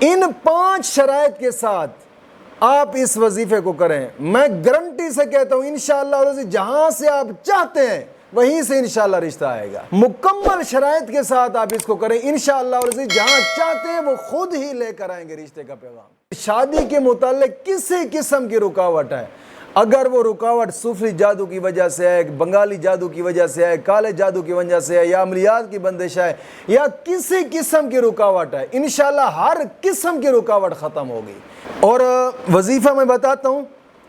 ان 5 شرائط کے ساتھ آپ اس وظیفے کو کریں، میں گارنٹی سے کہتا ہوں انشاءاللہ جہاں سے آپ چاہتے ہیں وہیں سے انشاءاللہ رشتہ آئے گا۔ مکمل شرائط کے ساتھ آپ اس کو کریں، انشاءاللہ جہاں چاہتے ہیں وہ خود ہی لے کر آئیں گے رشتے کا پیغام۔ شادی کے متعلق کسی قسم کی رکاوٹ ہے، اگر وہ رکاوٹ صوفی جادو کی وجہ سے ہے، بنگالی جادو کی وجہ سے ہے، کالے جادو کی وجہ سے ہے، یا عملیات کی بندش ہے، یا کسی قسم کی رکاوٹ ہے، انشاءاللہ ہر قسم کی رکاوٹ ختم ہوگی۔ اور وظیفہ میں بتاتا ہوں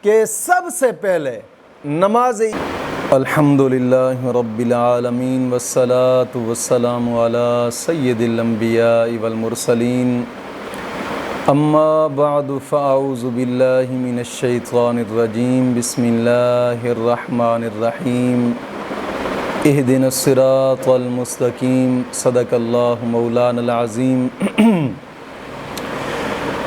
کہ سب سے پہلے نماز الحمدللہ رب العالمین والصلاة والسلام علی سید الانبیاء والمرسلین، اما بعد فاعوذ باللہ من الشیطان الرجیم، بسم اللہ الرحمن الرحیم، اہدنا الصراط المستقیم، صدق اللہ مولانا العظیم۔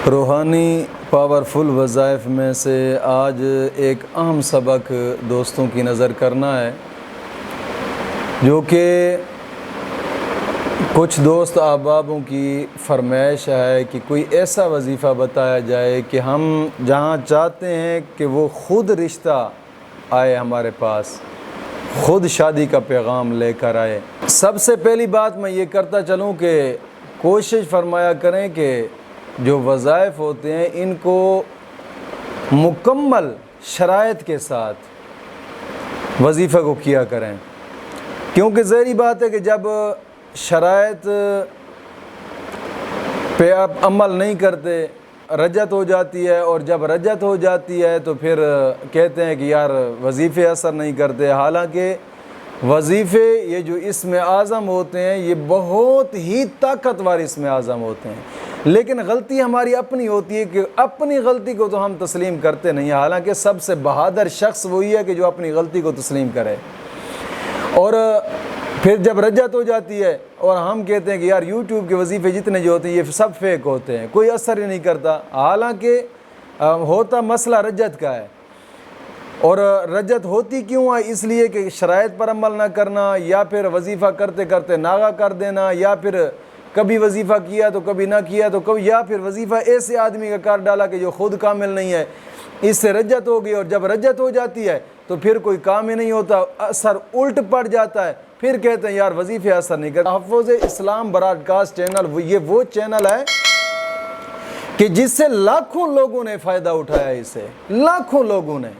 روحانی پاورفل وظائف میں سے آج ایک اہم سبق دوستوں کی نظر کرنا ہے، جو کہ کچھ دوست احبابوں کی فرمائش ہے کہ کوئی ایسا وظیفہ بتایا جائے کہ ہم جہاں چاہتے ہیں کہ وہ خود رشتہ آئے ہمارے پاس، خود شادی کا پیغام لے کر آئے۔ سب سے پہلی بات میں یہ کرتا چلوں کہ کوشش فرمایا کریں کہ جو وظائف ہوتے ہیں ان کو مکمل شرائط کے ساتھ وظیفہ کو کیا کریں، کیونکہ ظاہری بات ہے کہ جب شرائط پہ آپ عمل نہیں کرتے رجعت ہو جاتی ہے، اور جب رجعت ہو جاتی ہے تو پھر کہتے ہیں کہ یار وظیفے اثر نہیں کرتے، حالانکہ وظیفے یہ جو اسم اعظم ہوتے ہیں یہ بہت ہی طاقتور اسم اعظم ہوتے ہیں، لیکن غلطی ہماری اپنی ہوتی ہے کہ اپنی غلطی کو تو ہم تسلیم کرتے نہیں، حالانکہ سب سے بہادر شخص وہی ہے کہ جو اپنی غلطی کو تسلیم کرے۔ اور پھر جب رجعت ہو جاتی ہے اور ہم کہتے ہیں کہ یار یوٹیوب کے وظیفے جتنے جو ہوتے ہیں یہ سب فیک ہوتے ہیں، کوئی اثر ہی نہیں کرتا، حالانکہ ہوتا مسئلہ رجعت کا ہے۔ اور رجعت ہوتی کیوں ہے؟ اس لیے کہ شرائط پر عمل نہ کرنا، یا پھر وظیفہ کرتے کرتے ناغہ کر دینا، یا پھر کبھی وظیفہ کیا تو کبھی نہ کیا تو کبھی، یا پھر وظیفہ ایسے آدمی کا کر ڈالا کہ جو خود کامل نہیں ہے، اس سے رجعت ہو گئی، اور جب رجعت ہو جاتی ہے تو پھر کوئی کام ہی نہیں ہوتا، اثر الٹ پڑ جاتا ہے، پھر کہتے ہیں یار وظیفے اثر نہیں کرتے۔ تحفظ اسلام براڈ کاسٹ چینل یہ وہ چینل ہے کہ جس سے لاکھوں لوگوں نے فائدہ اٹھایا، اسے لاکھوں لوگوں نے۔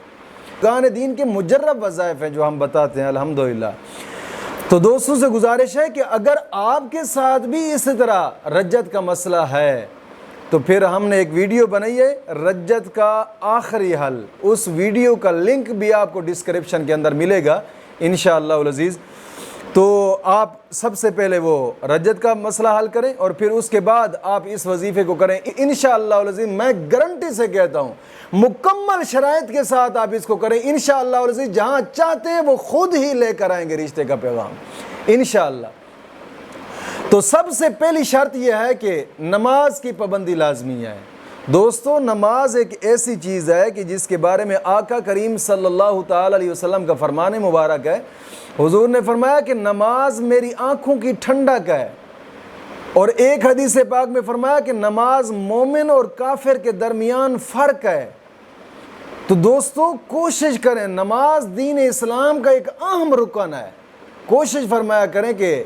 گانے دین کے مجرب وظائف ہیں جو ہم بتاتے ہیں الحمدللہ۔ تو دوستوں سے گزارش ہے کہ اگر آپ کے ساتھ بھی اس طرح رجعت کا مسئلہ ہے تو پھر ہم نے ایک ویڈیو بنائی ہے رجعت کا آخری حل، اس ویڈیو کا لنک بھی آپ کو ڈسکرپشن کے اندر ملے گا انشاءاللہ العزیز۔ تو آپ سب سے پہلے وہ رجعت کا مسئلہ حل کریں، اور پھر اس کے بعد آپ اس وظیفے کو کریں انشاءاللہ العزیز۔ میں گارنٹی سے کہتا ہوں مکمل شرائط کے ساتھ آپ اس کو کریں انشاءاللہ العزیز، جہاں چاہتے ہیں وہ خود ہی لے کر آئیں گے رشتے کا پیغام انشاءاللہ۔ تو سب سے پہلی شرط یہ ہے کہ نماز کی پابندی لازمی ہے۔ دوستو نماز ایک ایسی چیز ہے کہ جس کے بارے میں آقا کریم صلی اللہ تعالی علیہ وسلم کا فرمان مبارک ہے، حضور نے فرمایا کہ نماز میری آنکھوں کی ٹھنڈک ہے، اور ایک حدیث پاک میں فرمایا کہ نماز مومن اور کافر کے درمیان فرق ہے۔ تو دوستو کوشش کریں، نماز دین اسلام کا ایک اہم رکن ہے، کوشش فرمایا کریں کہ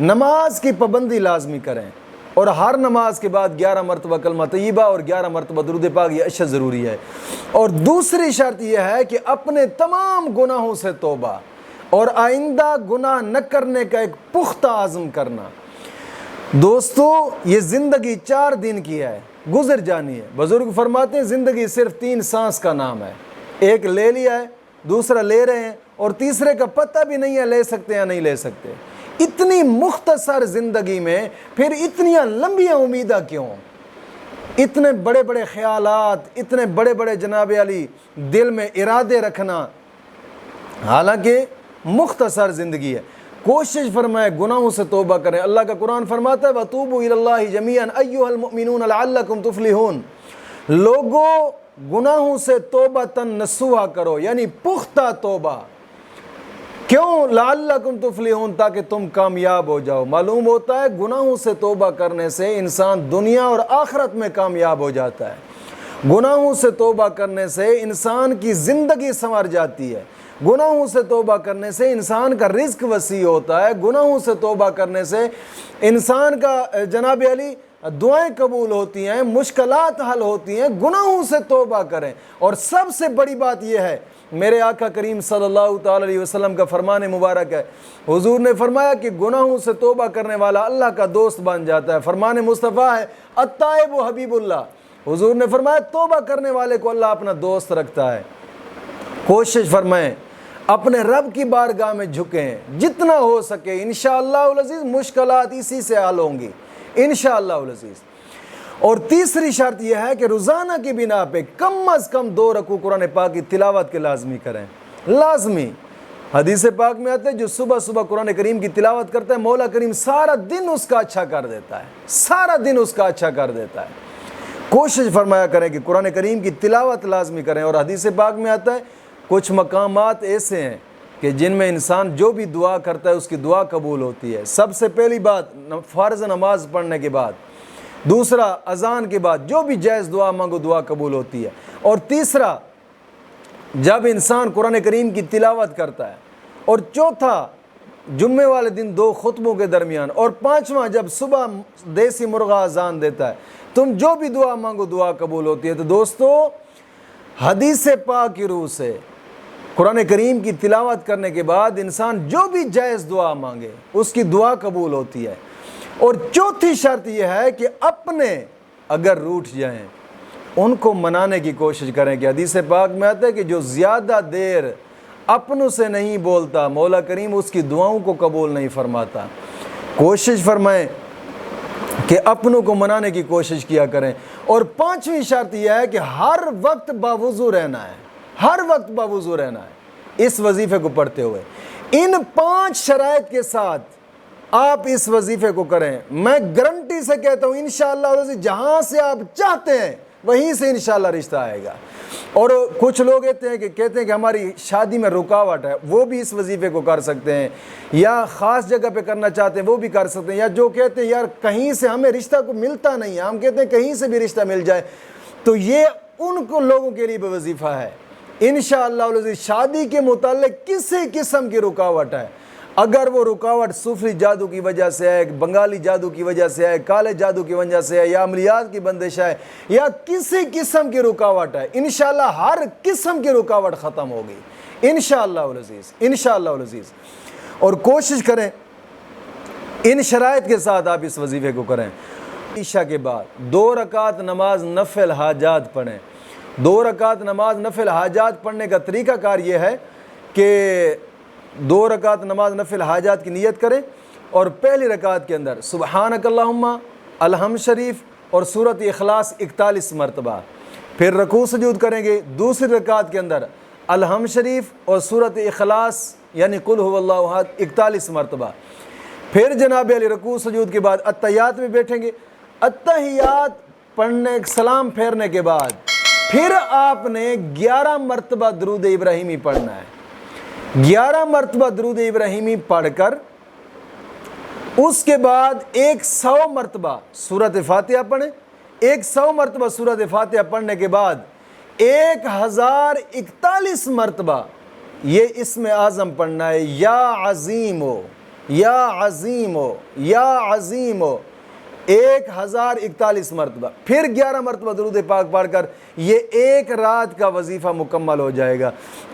نماز کی پابندی لازمی کریں، اور ہر نماز کے بعد 11 مرتبہ کلمہ طیبہ اور 11 مرتبہ درود پاک یہ اشد ضروری ہے۔ اور دوسری شرط یہ ہے کہ اپنے تمام گناہوں سے توبہ اور آئندہ گناہ نہ کرنے کا ایک پختہ عزم کرنا۔ دوستو یہ زندگی 4 دن کی ہے، گزر جانی ہے۔ بزرگ فرماتے ہیں زندگی صرف 3 سانس کا نام ہے، ایک لے لیا ہے، دوسرا لے رہے ہیں، اور تیسرے کا پتہ بھی نہیں ہے لے سکتے یا نہیں لے سکتے۔ اتنی مختصر زندگی میں پھر اتنی لمبیاں امیدیں کیوں؟ اتنے بڑے بڑے خیالات، اتنے بڑے بڑے جناب علی دل میں ارادے رکھنا، حالانکہ مختصر زندگی ہے۔ کوشش فرمائے گناہوں سے توبہ کریں۔ اللہ کا قرآن فرماتا ہے وَتُوبُوا إِلَى اللَّهِ جَمِيعًا أَيُّهَا الْمُؤْمِنُونَ لَعَلَّكُمْ تُفْلِحُونَ۔ لوگوں گناہوں سے توبہ نصوحہ کرو، یعنی پختہ توبہ، کیوں؟ لعلکم تفلحون، تاکہ تم کامیاب ہو جاؤ۔ معلوم ہوتا ہے گناہوں سے توبہ کرنے سے انسان دنیا اور آخرت میں کامیاب ہو جاتا ہے۔ گناہوں سے توبہ کرنے سے انسان کی زندگی سنور جاتی ہے۔ گناہوں سے توبہ کرنے سے انسان کا رزق وسیع ہوتا ہے۔ گناہوں سے توبہ کرنے سے انسان کا جناب علی دعائیں قبول ہوتی ہیں، مشکلات حل ہوتی ہیں۔ گناہوں سے توبہ کریں۔ اور سب سے بڑی بات یہ ہے، میرے آقا کریم صلی اللہ تعالی علیہ وسلم کا فرمان مبارک ہے، حضور نے فرمایا کہ گناہوں سے توبہ کرنے والا اللہ کا دوست بن جاتا ہے۔ فرمان مصطفیٰ ہے التائب حبیب اللہ، حضور نے فرمایا توبہ کرنے والے کو اللہ اپنا دوست رکھتا ہے۔ کوشش فرمائیں اپنے رب کی بارگاہ میں جھکیں جتنا ہو سکے، انشاءاللہ العزیز مشکلات اسی سے حل ہوں گی انشاءاللہ العزیز۔ اور تیسری شرط یہ ہے کہ روزانہ کی بنا پہ کم از کم 2 رکوع قرآن پاک کی تلاوت کے لازمی کریں، لازمی۔ حدیث پاک میں آتا ہے جو صبح صبح قرآن کریم کی تلاوت کرتا ہے مولا کریم سارا دن اس کا اچھا کر دیتا ہے، سارا دن اس کا اچھا کر دیتا ہے۔ کوشش فرمایا کریں کہ قرآن کریم کی تلاوت لازمی کریں۔ اور حدیث پاک میں آتا ہے کچھ مقامات ایسے ہیں کہ جن میں انسان جو بھی دعا کرتا ہے اس کی دعا قبول ہوتی ہے۔ سب سے پہلی بات فرض نماز پڑھنے کے بعد، دوسرا اذان کے بعد جو بھی جائز دعا مانگو دعا قبول ہوتی ہے، اور تیسرا جب انسان قرآن کریم کی تلاوت کرتا ہے، اور چوتھا جمعے والے دن 2 خطبوں کے درمیان، اور پانچواں جب صبح دیسی مرغا اذان دیتا ہے، تم جو بھی دعا مانگو دعا قبول ہوتی ہے۔ تو دوستو حدیث پاک کی روح سے قرآن کریم کی تلاوت کرنے کے بعد انسان جو بھی جائز دعا مانگے اس کی دعا قبول ہوتی ہے۔ اور چوتھی شرط یہ ہے کہ اپنے اگر روٹھ جائیں ان کو منانے کی کوشش کریں، کہ حدیث پاک میں آتا ہے کہ جو زیادہ دیر اپنوں سے نہیں بولتا مولا کریم اس کی دعاؤں کو قبول نہیں فرماتا۔ کوشش فرمائیں کہ اپنوں کو منانے کی کوشش کیا کریں۔ اور پانچویں شرط یہ ہے کہ ہر وقت باوضو رہنا ہے، ہر وقت باوضو رہنا ہے اس وظیفے کو پڑھتے ہوئے۔ ان 5 شرائط کے ساتھ آپ اس وظیفے کو کریں، میں گارنٹی سے کہتا ہوں انشاءاللہ جہاں سے آپ چاہتے ہیں وہیں سے انشاءاللہ رشتہ آئے گا۔ اور کچھ لوگ کہتے ہیں کہ ہماری شادی میں رکاوٹ ہے، وہ بھی اس وظیفے کو کر سکتے ہیں، یا خاص جگہ پہ کرنا چاہتے ہیں وہ بھی کر سکتے ہیں، یا جو کہتے ہیں یار کہیں سے ہمیں رشتہ کو ملتا نہیں ہے، ہم کہتے ہیں کہیں سے بھی رشتہ مل جائے، تو یہ ان کو لوگوں کے لیے بھی وظیفہ ہے۔ انشاءاللہ شادی کے متعلق کسی قسم کی رکاوٹ ہے، اگر وہ رکاوٹ صوفی جادو کی وجہ سے ہے، بنگالی جادو کی وجہ سے ہے، کالے جادو کی وجہ سے ہے، یا عملیات کی بندش ہے، یا کسی قسم کی رکاوٹ ہے، انشاءاللہ ہر قسم کی رکاوٹ ختم ہوگی انشاءاللہ العزیز، انشاءاللہ العزیز۔ اور کوشش کریں ان شرائط کے ساتھ آپ اس وظیفے کو کریں۔ عشاء کے بعد 2 رکعت نماز نفل حاجات پڑھیں۔ 2 رکعت نماز نفل حاجات پڑھنے کا طریقہ کار یہ ہے کہ 2 رکعت نماز نفل حاجات کی نیت کریں، اور پہلی رکعت کے اندر سبحانک اللہم، الحمد شریف اور سورۃ اخلاص 41 مرتبہ، پھر رکوع سجود کریں گے دوسری رکعت کے اندر الحمد شریف اور سورۃ اخلاص یعنی قل هو اللہ احد 41 مرتبہ، پھر جناب علی رکوع سجود کے بعد اتحیات میں بیٹھیں گے۔ اتحیات پڑھنے سلام پھیرنے کے بعد پھر آپ نے 11 مرتبہ درود ابراہیمی پڑھنا ہے۔ 11 مرتبہ درود ابراہیمی پڑھ کر اس کے بعد 100 مرتبہ سورۃ فاتحہ پڑھیں۔ 100 مرتبہ سورۃ فاتحہ پڑھنے کے بعد 1041 مرتبہ یہ اسم اعظم پڑھنا ہے، یا عظیم ہو، یا عظیم ہو، یا عظیم ہو، 1041 مرتبہ، پھر 11 مرتبہ درود پاک پڑھ کر یہ 1 رات کا وظیفہ مکمل ہو جائے گا۔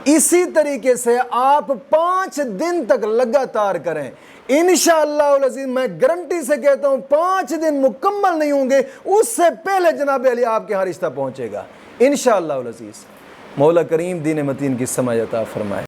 اسی طریقے سے آپ 5 دن تک لگاتار کریں، انشاءاللہ العزیز میں گارنٹی سے کہتا ہوں 5 دن مکمل نہیں ہوں گے اس سے پہلے جناب علی آپ کے ہاں رشتہ پہنچے گا انشاءاللہ العزیز۔ مولا کریم دین متین کی سمجھ عطا فرمائے۔